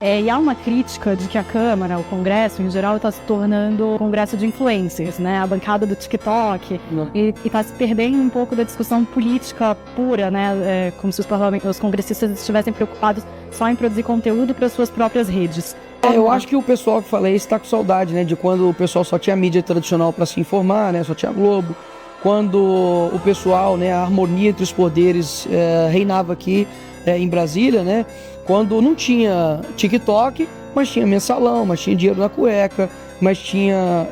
E há uma crítica de que a Câmara, o Congresso, em geral, está se tornando um congresso de influencers, né? A bancada do TikTok, e está se perdendo um pouco da discussão política pura, né? Como se os congressistas estivessem preocupados só em produzir conteúdo para suas próprias redes. Eu acho que o pessoal que falei está com saudade, né? De quando o pessoal só tinha mídia tradicional para se informar, né? Só tinha Globo. Quando o pessoal, né? A harmonia entre os poderes reinava aqui em Brasília, né? Quando não tinha TikTok, mas tinha mensalão, mas tinha dinheiro na cueca, mas tinha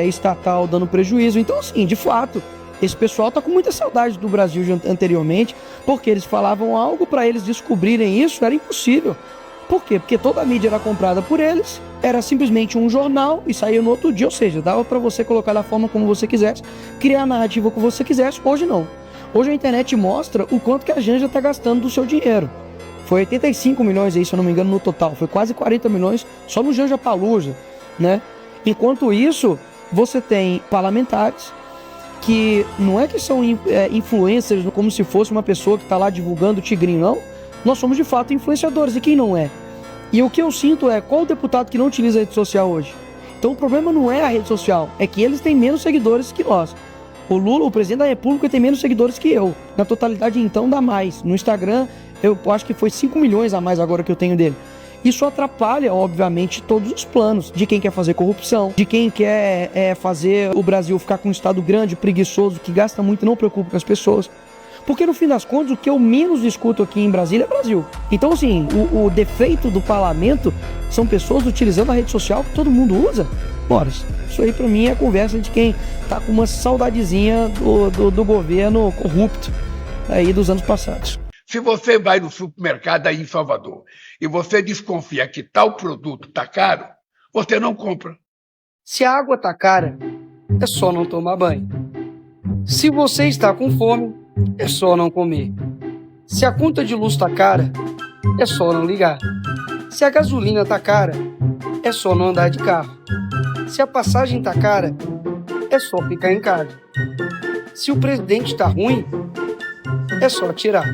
estatal dando prejuízo. Então, assim, de fato, esse pessoal tá com muita saudade do Brasil anteriormente, porque eles falavam algo, para eles descobrirem isso era impossível. Por quê? Porque toda a mídia era comprada por eles, era simplesmente um jornal e saía no outro dia, ou seja, dava para você colocar da forma como você quisesse, criar a narrativa que você quisesse. Hoje não. Hoje a internet mostra o quanto que a Janja está gastando do seu dinheiro. Foi 85 milhões aí, se eu não me engano, no total. Foi quase 40 milhões só no Janja Palusa, né? Enquanto isso, você tem parlamentares que não é que são influencers como se fosse uma pessoa que está lá divulgando o tigrinho, não. Nós somos de fato influenciadores, e quem não é? E o que eu sinto é, qual o deputado que não utiliza a rede social hoje? Então o problema não é a rede social, é que eles têm menos seguidores que nós. O Lula, o presidente da República, tem menos seguidores que eu. Na totalidade, então, dá mais. No Instagram, eu acho que foi 5 milhões a mais agora que eu tenho dele. Isso atrapalha, obviamente, todos os planos de quem quer fazer corrupção, de quem quer fazer o Brasil ficar com um Estado grande, preguiçoso, que gasta muito e não preocupa com as pessoas. Porque, no fim das contas, o que eu menos escuto aqui em Brasília é Brasil. Então, assim, o defeito do parlamento são pessoas utilizando a rede social que todo mundo usa. Bora, isso aí pra mim é a conversa de quem tá com uma saudadezinha do governo corrupto aí dos anos passados. Se você vai no supermercado aí em Salvador e você desconfia que tal produto tá caro, você não compra. Se a água tá cara, é só não tomar banho. Se você está com fome, é só não comer. Se a conta de luz tá cara, é só não ligar. Se a gasolina tá cara, é só não andar de carro. Se a passagem tá cara, é só ficar em casa. Se o presidente tá ruim, é só tirar.